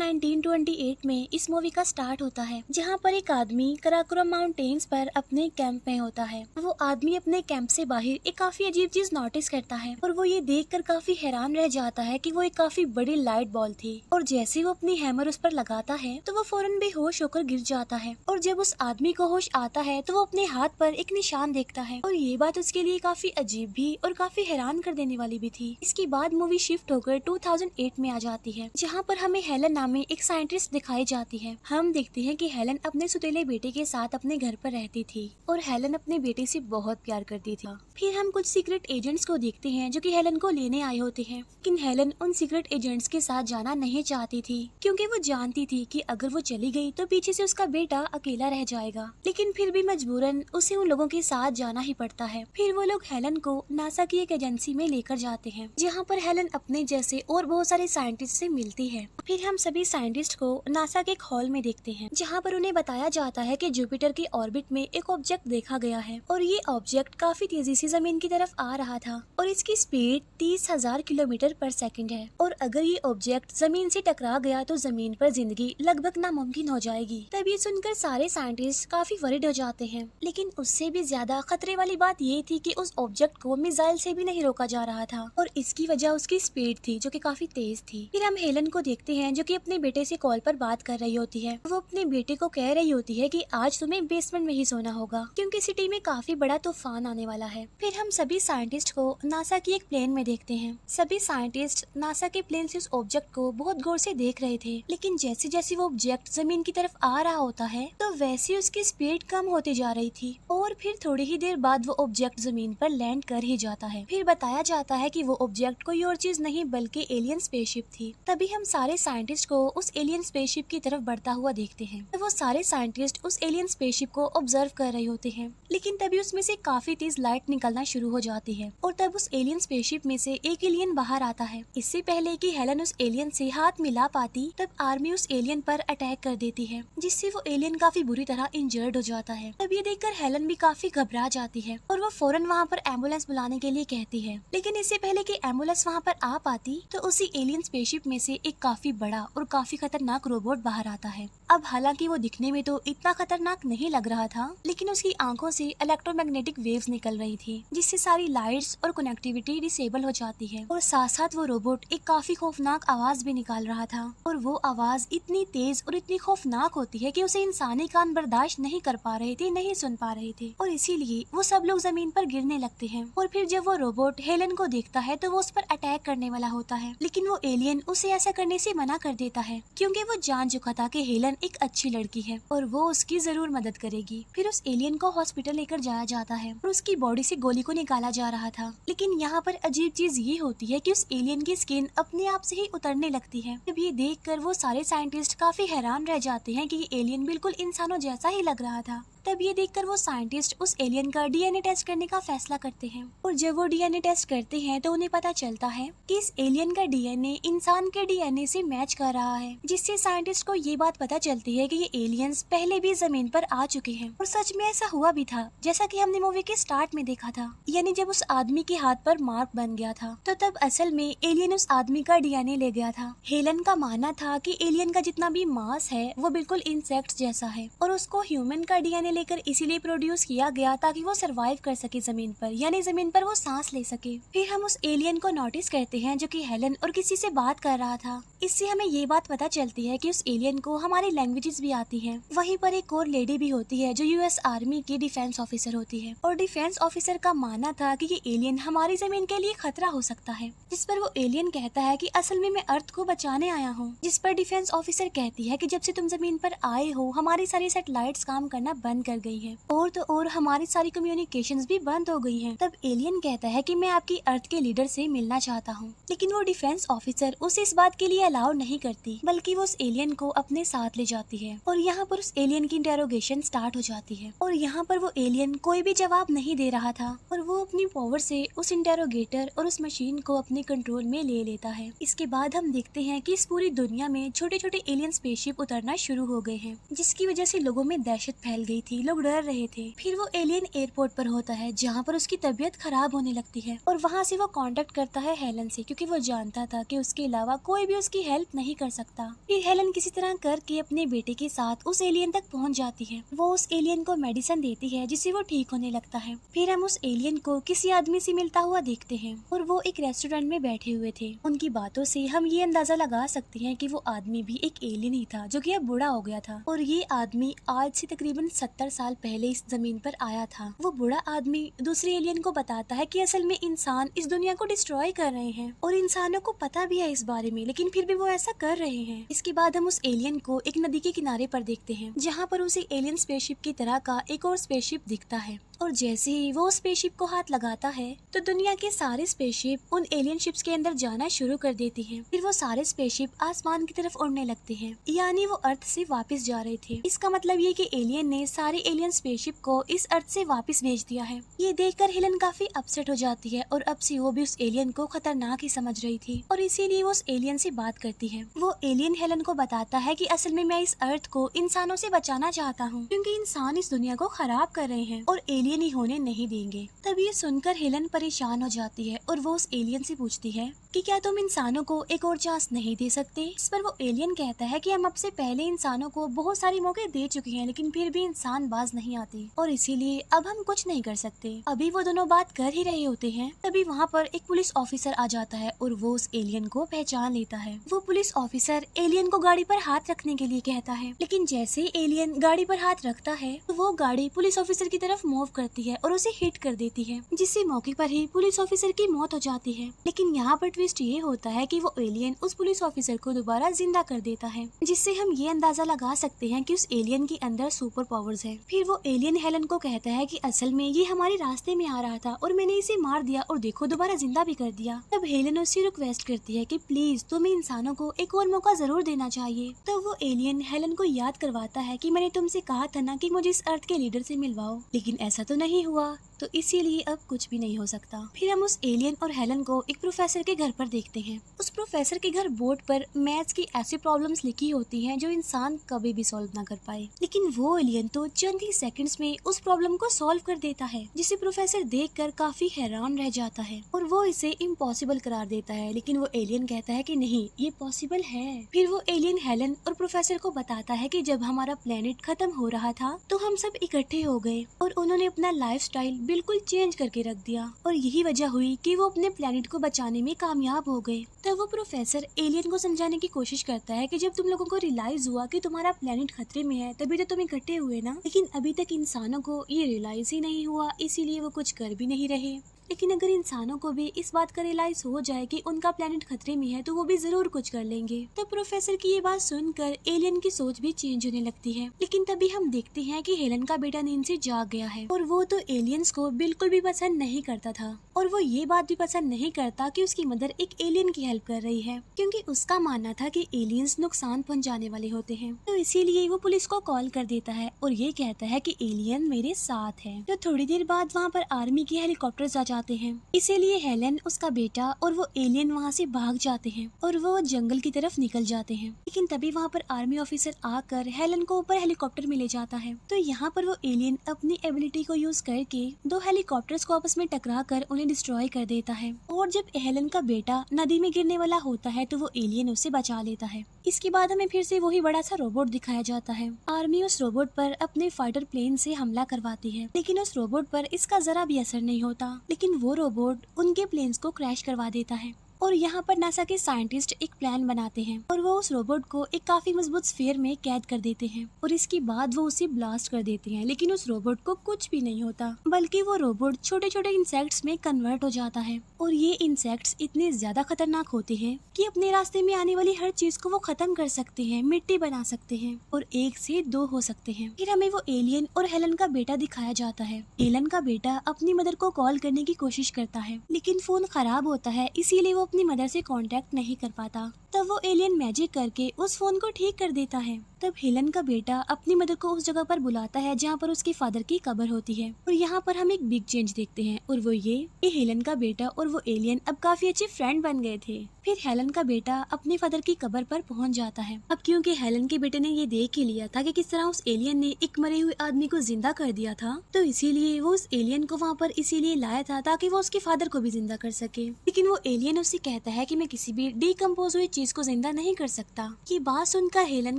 1928 में इस मूवी का स्टार्ट होता है, जहां पर एक आदमी कराकोरम माउंटेन्स पर अपने कैंप में होता है। वो आदमी अपने कैंप से बाहर एक काफी अजीब चीज नोटिस करता है और वो ये देखकर काफी हैरान रह जाता है कि वो एक काफी बड़ी लाइट बॉल थी और जैसे वो अपनी हैमर उस पर लगाता है तो वो फौरन बेहोश होकर गिर जाता है। और जब उस आदमी को होश आता है तो वो अपने हाथ पर एक निशान देखता है और ये बात उसके लिए काफी अजीब भी और काफी हैरान कर देने वाली भी थी। इसके बाद मूवी शिफ्ट होकर 2008 में आ जाती है, जहाँ पर हमें हेलन नामी एक साइंटिस्ट दिखाई जाती है। हम देखते हैं कि हेलन अपने सुतेले बेटे के साथ अपने घर पर रहती थी और हेलन अपने बेटे से बहुत प्यार करती थी। फिर हम कुछ सीक्रेट एजेंट्स को देखते हैं जो कि हेलन को लेने आए होते हैं, लेकिन हेलन उन सीक्रेट एजेंट्स के साथ जाना नहीं चाहती थी क्योंकि वो जानती थी कि अगर वो चली गई तो पीछे से उसका बेटा अकेला रह जाएगा। लेकिन फिर भी मजबूरन उसे उन लोगों के साथ जाना ही पड़ता है। फिर वो लोग हेलन को नासा की एक एजेंसी में लेकर जाते हैं, जहाँ पर हेलन अपने जैसे और बहुत सारे साइंटिस्ट से मिलती है। फिर हम सभी साइंटिस्ट को नासा के एक हॉल में देखते हैं, जहाँ पर उन्हें बताया जाता है कि जुपिटर के ऑर्बिट में एक ऑब्जेक्ट देखा गया है और ये ऑब्जेक्ट काफी तेजी से जमीन की तरफ आ रहा था और इसकी स्पीड 30,000 किलोमीटर पर सेकंड है और अगर ये ऑब्जेक्ट जमीन से टकरा गया तो जमीन पर जिंदगी लगभग नामुमकिन हो जाएगी। तब ये सुनकर सारे साइंटिस्ट काफी वरिड हो जाते हैं, लेकिन उससे भी ज्यादा खतरे वाली बात ये थी कि उस ऑब्जेक्ट को मिसाइल से भी नहीं रोका जा रहा था और इसकी वजह उसकी स्पीड थी जो कि काफी तेज थी। फिर हम हेलन को देखते हैं जो कि अपने बेटे से कॉल पर बात कर रही होती है। वो अपने बेटे को कह रही होती है कि आज तुम्हें बेसमेंट में ही सोना होगा क्योंकि सिटी में काफी बड़ा तूफान आने वाला है। फिर हम सभी साइंटिस्ट को नासा की एक प्लेन में देखते हैं। सभी साइंटिस्ट नासा के प्लेन से उस ऑब्जेक्ट को बहुत गौर से देख रहे थे, लेकिन जैसे जैसे वो ऑब्जेक्ट जमीन की तरफ आ रहा होता है तो वैसे उसकी स्पीड कम होती जा रही थी और फिर थोड़ी ही देर बाद वो ऑब्जेक्ट जमीन पर लैंड कर ही जाता है। फिर बताया जाता है कि वो ऑब्जेक्ट कोई और चीज नहीं बल्कि एलियन स्पेसशिप थी। तभी हम सारे साइंटिस्ट को उस एलियन स्पेसशिप की तरफ बढ़ता हुआ देखते हैं। तो वो सारे साइंटिस्ट उस एलियन स्पेसशिप को ऑब्जर्व कर रहे होते हैं, लेकिन तभी उसमें से काफी तेज लाइट निकलना शुरू हो जाती है और तब उस एलियन स्पेसशिप में से एक एलियन बाहर आता है। इससे पहले कि हेलन उस एलियन से हाथ मिला पाती तब आर्मी उस एलियन पर अटैक कर देती है, जिससे वो एलियन काफी बुरी तरह इंजर्ड हो जाता है। तब ये देखकर हेलन भी काफी घबरा जाती है और वो फौरन वहाँ पर एम्बुलेंस बुलाने के लिए कहती है। लेकिन इससे पहले कि एम्बुलेंस वहाँ पर आ पाती तो उसी एलियन स्पेसशिप में से एक काफी बड़ा और काफी खतरनाक रोबोट बाहर आता है। अब हालांकि वो दिखने में तो इतना खतरनाक नहीं लग रहा था, लेकिन उसकी आंखों से इलेक्ट्रोमैग्नेटिक वेव्स निकल रही थी, जिससे सारी लाइट्स और कनेक्टिविटी डिसेबल हो जाती है और साथ साथ वो रोबोट एक काफी खौफनाक आवाज भी निकाल रहा था और वो आवाज इतनी तेज और इतनी खौफनाक होती है कि उसे इंसानी कान बर्दाश्त नहीं कर पा रहे थे, नहीं सुन पा रहे थे और इसीलिए वो सब लोग जमीन पर गिरने लगते हैं। और फिर जब वो रोबोट हेलन को देखता है तो वो उस पर अटैक करने वाला होता है, लेकिन वो एलियन उसे ऐसा करने से मना कर देता है क्योंकि वो जान चुका था कि हेलन एक अच्छी लड़की है और वो उसकी जरूर मदद करेगी। फिर उस एलियन को हॉस्पिटल लेकर जाया जाता है और उसकी बॉडी से गोली को निकाला जा रहा था, लेकिन यहाँ पर अजीब चीज ये होती है कि उस एलियन की स्किन अपने आप से ही उतरने लगती है। जब ये देखकर वो सारे साइंटिस्ट काफी हैरान रह जाते हैं कि ये एलियन बिल्कुल इंसानों जैसा ही लग रहा था। तब ये देखकर वो साइंटिस्ट उस एलियन का डीएनए टेस्ट करने का फैसला करते हैं और जब वो डीएनए टेस्ट करते हैं तो उन्हें पता चलता है कि इस एलियन का डीएनए इंसान के डीएनए से मैच कर रहा है, जिससे साइंटिस्ट को ये बात पता चलती है कि ये एलियंस पहले भी जमीन पर आ चुके हैं। और सच में ऐसा हुआ भी था, जैसा कि हमने मूवी के स्टार्ट में देखा था, यानी जब उस आदमी के हाथ पर मार्क बन गया था तो तब असल में एलियन उस आदमी का डीएनए ले गया था। हेलन का मानना था कि एलियन का जितना भी मांस है वो बिल्कुल इंसेक्ट जैसा है और उसको ह्यूमन का डीएनए लेकर इसीलिए प्रोड्यूस किया गया ताकि वो सरवाइव कर सके जमीन पर, यानी जमीन पर वो सांस ले सके। फिर हम उस एलियन को नोटिस करते हैं जो कि हेलन और किसी से बात कर रहा था। इससे हमें ये बात पता चलती है कि उस एलियन को हमारी लैंग्वेजेस भी आती हैं। वहीं पर एक और लेडी भी होती है जो यूएस आर्मी की डिफेंस ऑफिसर होती है और डिफेंस ऑफिसर का मानना था कि ये एलियन हमारी जमीन के लिए खतरा हो सकता है, जिस पर वो एलियन कहता है कि असल में मैं अर्थ को बचाने आया हूँ। जिस पर डिफेंस ऑफिसर कहती है कि जब से तुम जमीन पर आए हो हमारी सारी सैटेलाइट्स काम करना बंद कर गई है और तो और हमारी सारी कम्युनिकेशंस भी बंद हो गई हैं। तब एलियन कहता है कि मैं आपकी अर्थ के लीडर से मिलना चाहता हूँ, लेकिन वो डिफेंस ऑफिसर उसे इस बात के लिए अलाउ नहीं करती, बल्कि वो उस एलियन को अपने साथ ले जाती है और यहाँ पर उस एलियन की इंटेरोगेशन स्टार्ट हो जाती है और यहाँ पर वो एलियन कोई भी जवाब नहीं दे रहा था और वो अपनी पावर से उस इंटेरोगेटर और उस मशीन को अपने कंट्रोल में ले लेता है। इसके बाद हम देखते हैं कि इस पूरी दुनिया में छोटे छोटे एलियन स्पेसशिप उतरना शुरू हो गए हैं, जिसकी वजह से लोगों में दहशत फैल गई थी, लोग डर रहे थे। फिर वो एलियन एयरपोर्ट पर होता है जहाँ पर उसकी तबीयत खराब होने लगती है और वहाँ से वो कांटेक्ट करता है हेलन से, क्योंकि वो जानता था कि उसके अलावा कोई भी उसकी हेल्प नहीं कर सकता। फिर हेलन किसी तरह करके अपने बेटे के साथ उस एलियन तक पहुंच जाती है। वो उस एलियन को मेडिसिन देती है जिससे वो ठीक होने लगता है। फिर हम उस एलियन को किसी आदमी से मिलता हुआ देखते हैं और वो एक रेस्टोरेंट में बैठे हुए थे। उनकी बातों से हम ये अंदाजा लगा सकते हैं कि वो आदमी भी एक एलियन ही था जो कि अब बूढ़ा हो गया था। और ये आदमी आज से तकरीबन 70 साल पहले इस जमीन पर आया था। वो बूढ़ा आदमी दूसरे एलियन को बताता है कि असल में इंसान इस दुनिया को डिस्ट्रॉय कर रहे हैं और इंसानों को पता भी है इस बारे में, लेकिन फिर भी वो ऐसा कर रहे हैं। इसके बाद हम उस एलियन को एक नदी के किनारे पर देखते हैं जहाँ पर उसे एलियन स्पेसशिप की तरह का एक और स्पेसशिप दिखता है। और जैसे ही वो स्पेसशिप को हाथ लगाता है तो दुनिया के सारे स्पेसशिप उन एलियन शिप्स के अंदर जाना शुरू कर देती हैं। फिर वो सारे स्पेसशिप आसमान की तरफ उड़ने लगते हैं, यानी वो अर्थ से वापस जा रहे थे। इसका मतलब ये कि एलियन ने सारे एलियन स्पेसशिप को इस अर्थ से वापस भेज दिया है। ये देखकर हेलन काफी अपसेट हो जाती है और अब से वो भी उस एलियन को खतरनाक ही समझ रही थी और इसीलिए वो उस एलियन से बात करती है। वो एलियन हेलन को बताता है कि असल में मैं इस अर्थ को इंसानों से बचाना चाहता हूँ क्योंकि इंसान इस दुनिया को खराब कर रहे हैं और एलियन ही होने नहीं देंगे। तब ये सुनकर हेलन परेशान हो जाती है और वो उस एलियन से पूछती है कि क्या तुम इंसानों को एक और चांस नहीं दे सकते। इस पर वो एलियन कहता है कि हम अब से पहले इंसानों को बहुत सारे मौके दे चुके हैं लेकिन फिर भी इंसान बाज नहीं आते और इसीलिए अब हम कुछ नहीं कर सकते। अभी वो दोनों बात कर ही रहे होते हैं तभी वहाँ पर एक पुलिस ऑफिसर आ जाता है और वो उस एलियन को पहचान लेता है। वो पुलिस ऑफिसर एलियन को गाड़ी पर हाथ रखने के लिए कहता है, लेकिन जैसे ही एलियन गाड़ी पर हाथ रखता है तो वो गाड़ी पुलिस ऑफिसर की तरफ मूव करती है और उसे हिट कर देती है, जिससे मौके पर ही पुलिस ऑफिसर की मौत हो जाती है। लेकिन यहाँ पर ट्विस्ट ये होता है कि वो एलियन उस पुलिस ऑफिसर को दोबारा जिंदा कर देता है, जिससे हम ये अंदाजा लगा सकते हैं कि उस एलियन के अंदर सुपर पावर्स है। फिर वो एलियन हेलन को कहता है कि असल में ये हमारे रास्ते में आ रहा था और मैंने इसे मार दिया और देखो दोबारा जिंदा भी कर दिया। तब हेलन उससे रिक्वेस्ट करती है कि प्लीज तुम्हें इंसानों को एक और मौका जरूर देना चाहिए। तो वो एलियन हेलन को याद करवाता है कि मैंने तुमसे कहा था ना कि मुझे इस अर्थ के लीडर से मिलवाओ, लेकिन ऐसा तो नहीं हुआ तो इसीलिए अब कुछ भी नहीं हो सकता। फिर हम उस एलियन और हेलन को एक प्रोफेसर के घर पर देखते हैं। उस प्रोफेसर के घर बोर्ड पर मैथ्स की ऐसी प्रॉब्लम्स लिखी होती हैं जो इंसान कभी भी सॉल्व ना कर पाए, लेकिन वो एलियन तो चंद ही सेकंड्स में उस प्रॉब्लम को सॉल्व कर देता है, जिसे प्रोफेसर देखकर काफी हैरान रह जाता है और वो इसे इम्पॉसिबल करार देता है। लेकिन वो एलियन कहता है कि नहीं, ये पॉसिबल है। फिर वो एलियन हेलन और प्रोफेसर को बताता है कि जब हमारा प्लेनेट खत्म हो रहा था तो हम सब इकट्ठे हो गए और उन्होंने अपना लाइफस्टाइल बिल्कुल चेंज करके रख दिया और यही वजह हुई कि वो अपने प्लेनेट को बचाने में कामयाब हो गए। तब वो प्रोफेसर एलियन को समझाने की कोशिश करता है कि जब तुम लोगों को रियलाइज हुआ कि तुम्हारा प्लेनेट खतरे में है तभी तो तुम इकट्ठे हुए ना, लेकिन अभी तक इंसानों को ये रियलाइज ही नहीं हुआ, इसीलिए वो कुछ कर भी नहीं रहे। लेकिन अगर इंसानों को भी इस बात का रियलाइज हो जाए कि उनका प्लेनेट खतरे में है तो वो भी जरूर कुछ कर लेंगे। तब प्रोफेसर की ये बात सुनकर एलियन की सोच भी चेंज होने लगती है। लेकिन तभी हम देखते हैं कि हेलन का बेटा नींद से जाग गया है और वो तो एलियंस को बिल्कुल भी पसंद नहीं करता था और वो ये बात भी पसंद नहीं करता कि उसकी मदर एक एलियन की हेल्प कर रही है, क्योंकि उसका मानना था कि एलियंस नुकसान पहुंचाने वाले होते हैं। तो इसीलिए वो पुलिस को कॉल कर देता है और ये कहता है कि एलियन मेरे साथ है। तो थोड़ी देर बाद वहाँ पर आर्मी के हेलीकॉप्टर्स आ जाते हैं, इसीलिए हेलन, उसका बेटा और वो एलियन वहाँ से भाग जाते हैं और वो जंगल की तरफ निकल जाते हैं। लेकिन तभी वहाँ पर आर्मी ऑफिसर आकर हेलन को ऊपर हेलीकॉप्टर में ले जाता है। तो यहाँ पर वो एलियन अपनी एबिलिटी को यूज करके दो हेलीकॉप्टर्स को आपस में टकरा कर उन्हें डिस्ट्रॉय कर देता है और जब हेलन का बेटा नदी में गिरने वाला होता है तो वो एलियन उसे बचा लेता है। इसके बाद हमें फिर से वही बड़ा सा रोबोट दिखाया जाता है। आर्मी उस रोबोट पर अपने फाइटर प्लेन से हमला करवाती है, लेकिन उस रोबोट पर इसका जरा भी असर नहीं होता। लेकिन वो रोबोट उनके प्लेन्स को क्रैश करवा देता है और यहाँ पर नासा के साइंटिस्ट एक प्लान बनाते हैं और वो उस रोबोट को एक काफी मजबूत स्फीयर में कैद कर देते हैं और इसके बाद वो उसे ब्लास्ट कर देते हैं। लेकिन उस रोबोट को कुछ भी नहीं होता, बल्कि वो रोबोट छोटे छोटे इंसेक्ट्स में कन्वर्ट हो जाता है और ये इंसेक्ट्स इतने ज्यादा खतरनाक होते हैं कि अपने रास्ते में आने वाली हर चीज को वो खत्म कर सकते हैं, मिट्टी बना सकते हैं और एक से दो हो सकते हैं। फिर हमें वो एलियन और हेलन का बेटा दिखाया जाता है। हेलन का बेटा अपनी मदर को कॉल करने की कोशिश करता है, लेकिन फोन खराब होता है, इसीलिए वो अपनी मदर से कांटेक्ट नहीं कर पाता। तब वो एलियन मैजिक करके उस फोन को ठीक कर देता है। तब हेलन का बेटा अपनी मदर को उस जगह पर बुलाता है जहाँ पर उसके फादर की कब्र होती है और यहाँ पर हम एक बिग चेंज देखते हैं और वो ये कि हेलन का बेटा और वो एलियन अब काफी अच्छे फ्रेंड बन गए थे। फिर हेलन का बेटा अपने फादर की कब्र पर पहुंच जाता है। अब क्योंकि हेलन के बेटे ने ये देख ही लिया था कि किस तरह उस एलियन ने एक मरे हुए आदमी को जिंदा कर दिया था, तो इसीलिए वो उस एलियन को वहाँ पर इसीलिए लाया था ताकि वो उसके फादर को भी जिंदा कर सके। लेकिन वो एलियन उससे कहता है कि मैं किसी भी डिकम्पोज हुई चीज को जिंदा नहीं कर सकता। ये बात सुनकर हेलन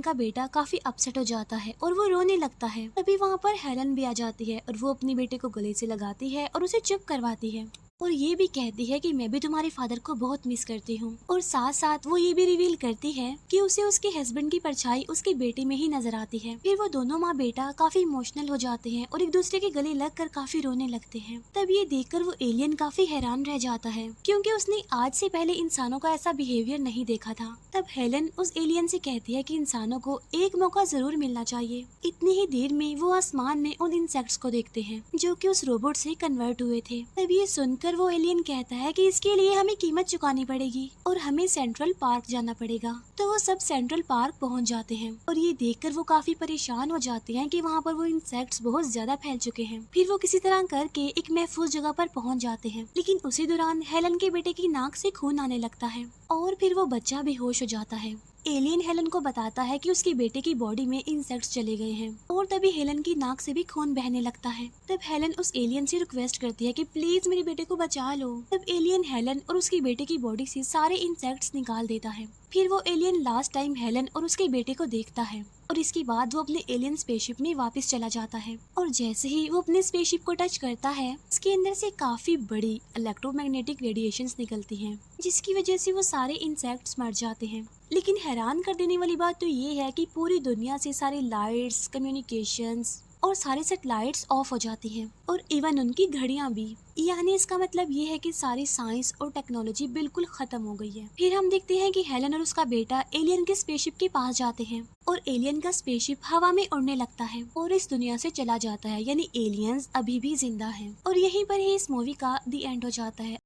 का बेटा काफी अपसेट हो जाता है और वो रोने लगता है। तभी वहाँ पर हेलन भी आ जाती है और वो अपने बेटे को गले से लगाती है और उसे चुप करवाती है और ये भी कहती है कि मैं भी तुम्हारे फादर को बहुत मिस करती हूँ। और साथ साथ वो ये भी रिवील करती है कि उसे उसके हस्बैंड की परछाई उसके बेटे में ही नजर आती है। फिर वो दोनों माँ बेटा काफी इमोशनल हो जाते हैं और एक दूसरे के गले लगकर काफी रोने लगते हैं। तब ये देखकर वो एलियन काफी हैरान रह जाता है क्योंकि उसने आज से पहले इंसानों का ऐसा बिहेवियर नहीं देखा था। तब हेलन उस एलियन से कहती है कि इंसानों को एक मौका जरूर मिलना चाहिए। इतनी ही देर में वो आसमान में उन इंसेक्ट्स को देखते हैं जो कि उस रोबोट से कन्वर्ट हुए थे। तब ये सुनकर वो एलियन कहता है कि इसके लिए हमें कीमत चुकानी पड़ेगी और हमें सेंट्रल पार्क जाना पड़ेगा। तो वो सब सेंट्रल पार्क पहुंच जाते हैं और ये देखकर वो काफी परेशान हो जाते हैं कि वहाँ पर वो इंसेक्ट्स बहुत ज्यादा फैल चुके हैं। फिर वो किसी तरह करके एक महफूज जगह पर पहुंच जाते हैं, लेकिन उसी दौरान हेलन के बेटे की नाक से खून आने लगता है और फिर वो बच्चा बेहोश हो जाता है। एलियन हेलन को बताता है कि उसके बेटे की बॉडी में इंसेक्ट्स चले गए हैं और तभी हेलन की नाक से भी खून बहने लगता है। तब हेलन उस एलियन से रिक्वेस्ट करती है कि प्लीज मेरे बेटे को बचा लो। तब एलियन हेलन और उसके बेटे की बॉडी से सारे इंसेक्ट्स निकाल देता है। फिर वो एलियन लास्ट टाइम हेलन और उसके बेटे को देखता है और इसके बाद वो अपने एलियन स्पेसशिप में वापस चला जाता है और जैसे ही वो अपने स्पेसशिप को टच करता है उसके अंदर से काफी बड़ी इलेक्ट्रोमैग्नेटिक रेडिएशंस निकलती हैं, जिसकी वजह से वो सारे इंसेक्ट्स मर जाते हैं। लेकिन हैरान कर देने वाली बात तो ये है कि पूरी दुनिया से सारी लाइट्स, कम्युनिकेशंस और सारे सैटेलाइट्स ऑफ हो जाती हैं और इवन उनकी घड़ियां भी। यानी इसका मतलब ये है कि सारी साइंस और टेक्नोलॉजी बिल्कुल खत्म हो गई है। फिर हम देखते हैं कि हेलन और उसका बेटा एलियन के स्पेसशिप के पास जाते हैं और एलियन का स्पेसशिप हवा में उड़ने लगता है और इस दुनिया से चला जाता है। यानी एलियंस अभी भी जिंदा हैं और यहीं पर ही इस मूवी का द एंड हो जाता है।